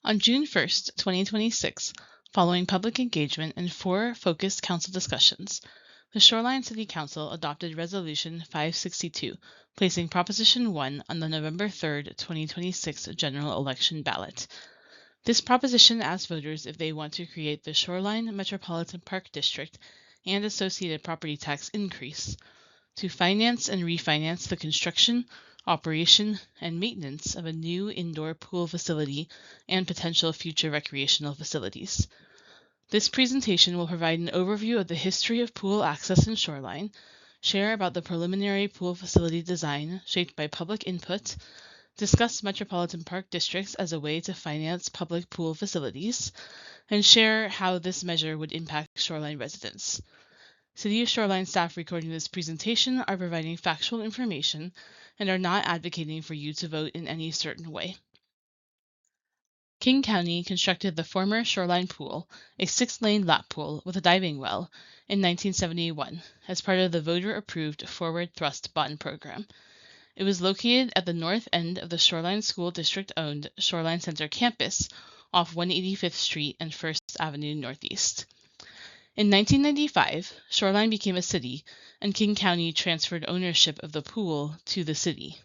On June 1st, 2026, following public engagement and 4 focused council discussions, the Shoreline City Council adopted Resolution 562, placing Proposition 1 on the November 3rd, 2026 general election ballot. This proposition asks voters if they want to create the Shoreline Metropolitan Park District and associated property tax increase to finance and refinance the construction, operation, and maintenance of a new indoor pool facility and potential future recreational facilities. This presentation will provide an overview of the history of pool access in Shoreline, share about the preliminary pool facility design shaped by public input, discuss metropolitan park districts as a way to finance public pool facilities, and share how this measure would impact Shoreline residents. City of Shoreline staff recording this presentation are providing factual information and are not advocating for you to vote in any certain way. King County constructed the former Shoreline Pool, a 6-lane lap pool with a diving well, in 1971 as part of the voter-approved Forward Thrust Bond Program. It was located at the north end of the Shoreline School District-owned Shoreline Center campus off 185th Street and 1st Avenue Northeast. In 1995, Shoreline became a city, and King County transferred ownership of the pool to the city.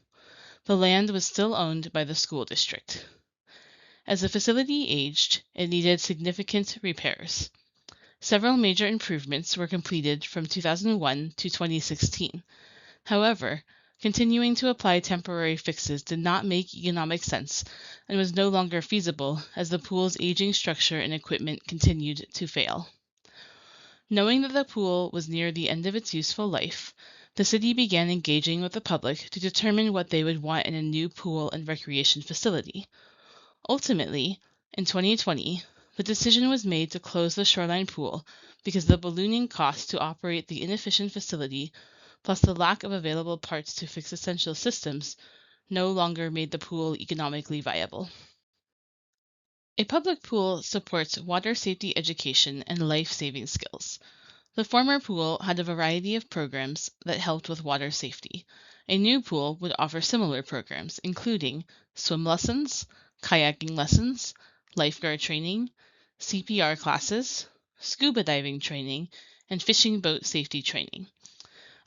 The land was still owned by the school district. As the facility aged, it needed significant repairs. Several major improvements were completed from 2001 to 2016. However, continuing to apply temporary fixes did not make economic sense and was no longer feasible as the pool's aging structure and equipment continued to fail. Knowing that the pool was near the end of its useful life, the city began engaging with the public to determine what they would want in a new pool and recreation facility. Ultimately, in 2020, the decision was made to close the Shoreline Pool because the ballooning cost to operate the inefficient facility, plus the lack of available parts to fix essential systems, no longer made the pool economically viable. A public pool supports water safety education and life-saving skills. The former pool had a variety of programs that helped with water safety. A new pool would offer similar programs, including swim lessons, kayaking lessons, lifeguard training, CPR classes, scuba diving training, and fishing boat safety training.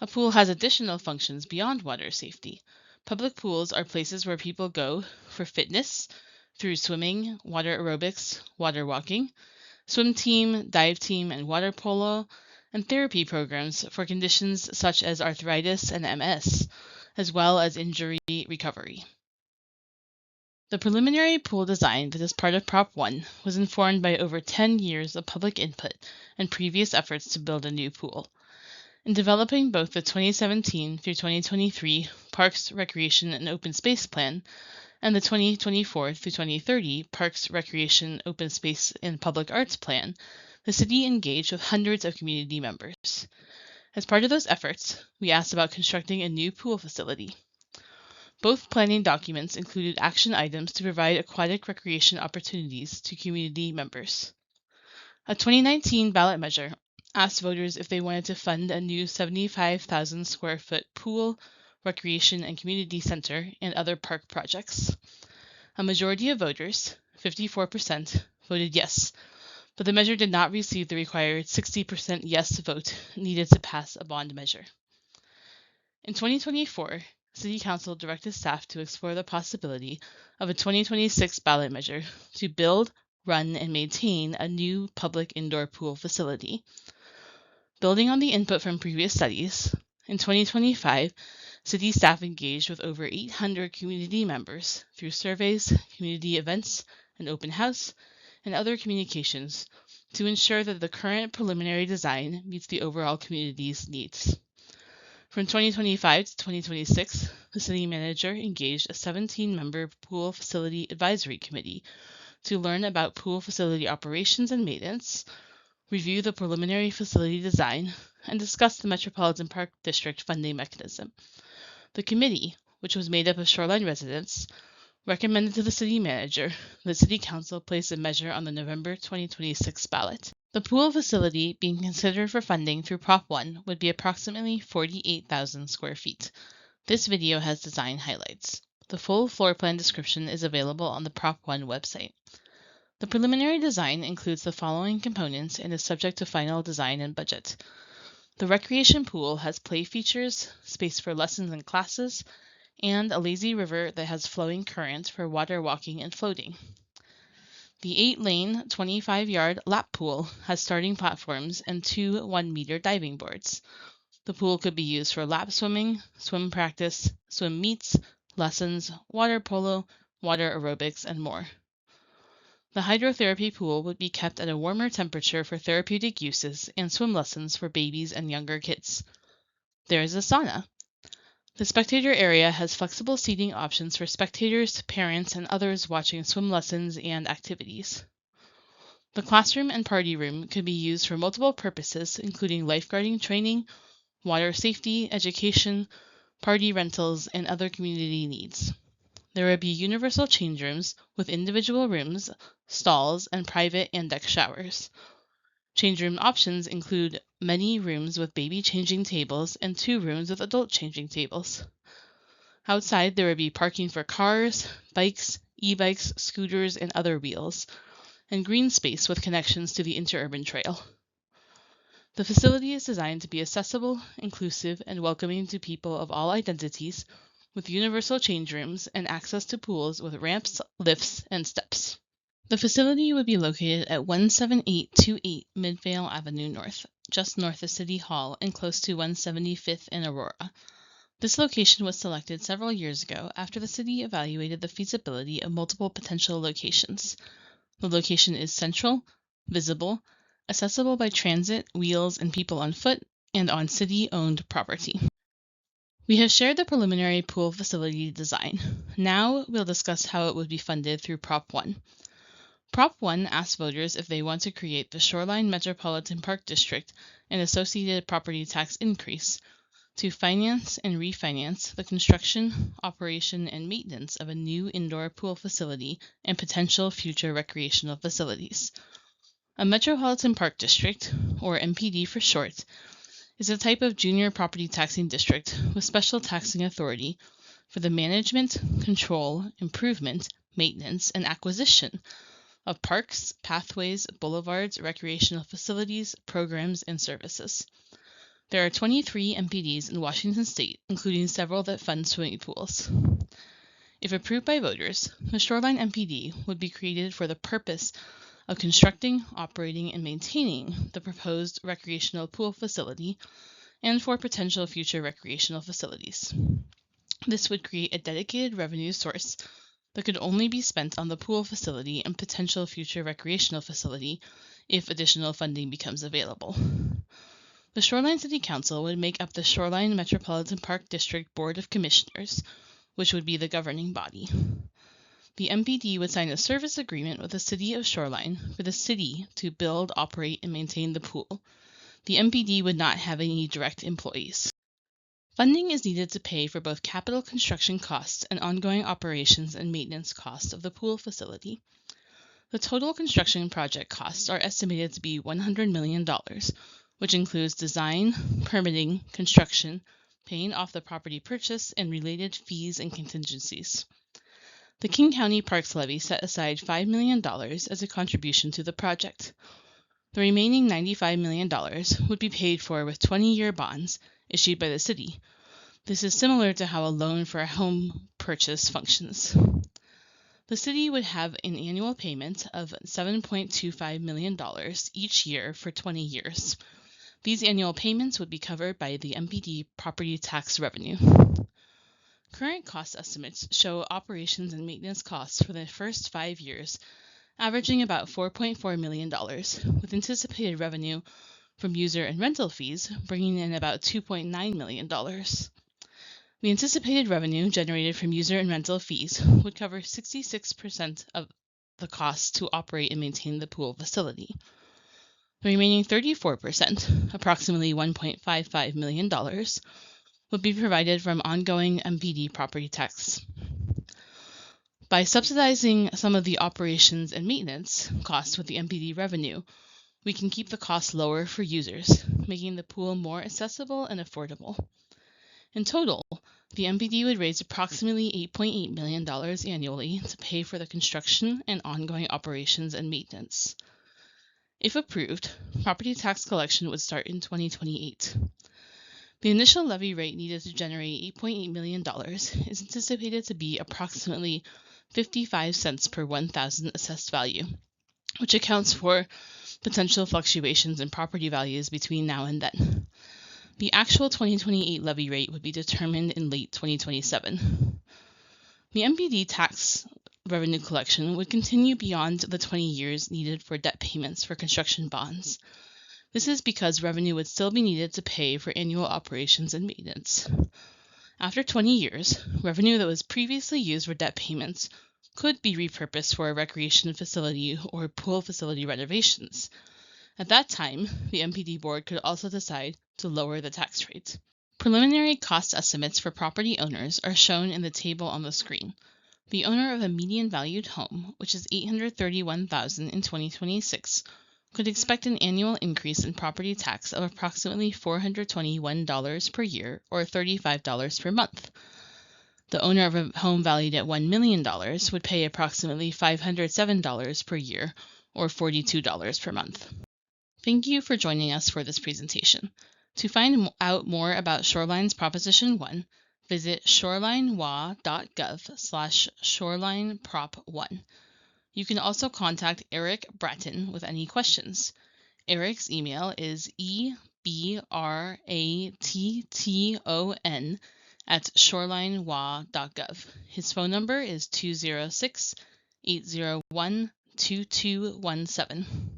A pool has additional functions beyond water safety. Public pools are places where people go for fitness, through swimming, water aerobics, water walking, swim team, dive team, and water polo, and therapy programs for conditions such as arthritis and MS, as well as injury recovery. The preliminary pool design that is part of Prop 1 was informed by over 10 years of public input and previous efforts to build a new pool. In developing both the 2017 through 2023 Parks, Recreation, and Open Space Plan and the 2024 through 2030 Parks, Recreation, Open Space, and Public Arts Plan, the city engaged with hundreds of community members. As part of those efforts, we asked about constructing a new pool facility. Both planning documents included action items to provide aquatic recreation opportunities to community members. A 2019 ballot measure asked voters if they wanted to fund a new 75,000 square foot pool, recreation, and community center and other park projects. A majority of voters, 54%, voted yes, but the measure did not receive the required 60% yes vote needed to pass a bond measure. In 2024, City Council directed staff to explore the possibility of a 2026 ballot measure to build, run, and maintain a new public indoor pool facility. Building on the input from previous studies, in 2025, City staff engaged with over 800 community members through surveys, community events, an open house, and other communications to ensure that the current preliminary design meets the overall community's needs. From 2025 to 2026, the city manager engaged a 17-member pool facility advisory committee to learn about pool facility operations and maintenance, review the preliminary facility design, and discuss the Metropolitan Park District funding mechanism. The committee, which was made up of Shoreline residents, recommended to the city manager that City Council place a measure on the November 2026 ballot. The pool facility being considered for funding through Prop 1 would be approximately 48,000 square feet. This video has design highlights. The full floor plan description is available on the Prop 1 website. The preliminary design includes the following components and is subject to final design and budget. The recreation pool has play features, space for lessons and classes, and a lazy river that has flowing current for water walking and floating. The 8-lane, 25-yard lap pool has starting platforms and 2 1-meter diving boards. The pool could be used for lap swimming, swim practice, swim meets, lessons, water polo, water aerobics, and more. The hydrotherapy pool would be kept at a warmer temperature for therapeutic uses and swim lessons for babies and younger kids. There is a sauna. The spectator area has flexible seating options for spectators, parents, and others watching swim lessons and activities. The classroom and party room could be used for multiple purposes, including lifeguarding training, water safety, education, party rentals, and other community needs. There will be universal change rooms with individual rooms, stalls, and private and deck showers. Change room options include many rooms with baby changing tables and 2 rooms with adult changing tables. Outside, there will be parking for cars, bikes, e-bikes, scooters, and other wheels, and green space with connections to the interurban trail. The facility is designed to be accessible, inclusive, and welcoming to people of all identities, with universal change rooms and access to pools with ramps, lifts, and steps. The facility would be located at 17828 Midvale Avenue North, just north of City Hall and close to 175th and Aurora. This location was selected several years ago after the city evaluated the feasibility of multiple potential locations. The location is central, visible, accessible by transit, wheels, and people on foot, and on city-owned property. We have shared the preliminary pool facility design. Now we'll discuss how it would be funded through Prop 1. Prop 1 asks voters if they want to create the Shoreline Metropolitan Park District and associated property tax increase to finance and refinance the construction, operation, and maintenance of a new indoor pool facility and potential future recreational facilities. A Metropolitan Park District, or MPD for short, is a type of junior property taxing district with special taxing authority for the management, control, improvement, maintenance, and acquisition of parks, pathways, boulevards, recreational facilities, programs, and services. There are 23 MPDs in Washington state, including several that fund swimming pools. If approved by voters, the Shoreline MPD would be created for the purpose of constructing, operating, and maintaining the proposed recreational pool facility and for potential future recreational facilities. This would create a dedicated revenue source that could only be spent on the pool facility and potential future recreational facility if additional funding becomes available. The Shoreline City Council would make up the Shoreline Metropolitan Park District Board of Commissioners, which would be the governing body. The MPD would sign a service agreement with the City of Shoreline for the city to build, operate, and maintain the pool. The MPD would not have any direct employees. Funding is needed to pay for both capital construction costs and ongoing operations and maintenance costs of the pool facility. The total construction project costs are estimated to be $100 million, which includes design, permitting, construction, paying off the property purchase, and related fees and contingencies. The King County Parks Levy set aside $5 million as a contribution to the project. The remaining $95 million would be paid for with 20-year bonds issued by the city. This is similar to how a loan for a home purchase functions. The city would have an annual payment of $7.25 million each year for 20 years. These annual payments would be covered by the MPD property tax revenue. Current cost estimates show operations and maintenance costs for the first 5 years averaging about $4.4 million, with anticipated revenue from user and rental fees bringing in about $2.9 million. The anticipated revenue generated from user and rental fees would cover 66% of the costs to operate and maintain the pool facility. The remaining 34%, approximately $1.55 million, would be provided from ongoing MPD property tax. By subsidizing some of the operations and maintenance costs with the MPD revenue, we can keep the costs lower for users, making the pool more accessible and affordable. In total, the MPD would raise approximately $8.8 million annually to pay for the construction and ongoing operations and maintenance. If approved, property tax collection would start in 2028. The initial levy rate needed to generate $8.8 million is anticipated to be approximately 55 cents per 1,000 assessed value, which accounts for potential fluctuations in property values between now and then. The actual 2028 levy rate would be determined in late 2027. The MPD tax revenue collection would continue beyond the 20 years needed for debt payments for construction bonds. This is because revenue would still be needed to pay for annual operations and maintenance. After 20 years, revenue that was previously used for debt payments could be repurposed for a recreation facility or pool facility renovations. At that time, the MPD board could also decide to lower the tax rate. Preliminary cost estimates for property owners are shown in the table on the screen. The owner of a median valued home, which is $831,000 in 2026, could expect an annual increase in property tax of approximately $421 per year or $35 per month. The owner of a home valued at $1 million would pay approximately $507 per year or $42 per month. Thank you for joining us for this presentation. To find out more about Shoreline's Proposition 1, visit shorelinewa.gov/shorelineprop1. You can also contact Eric Bratton with any questions. Eric's email is ebratton@shorelinewa.gov. His phone number is 206-801-2217.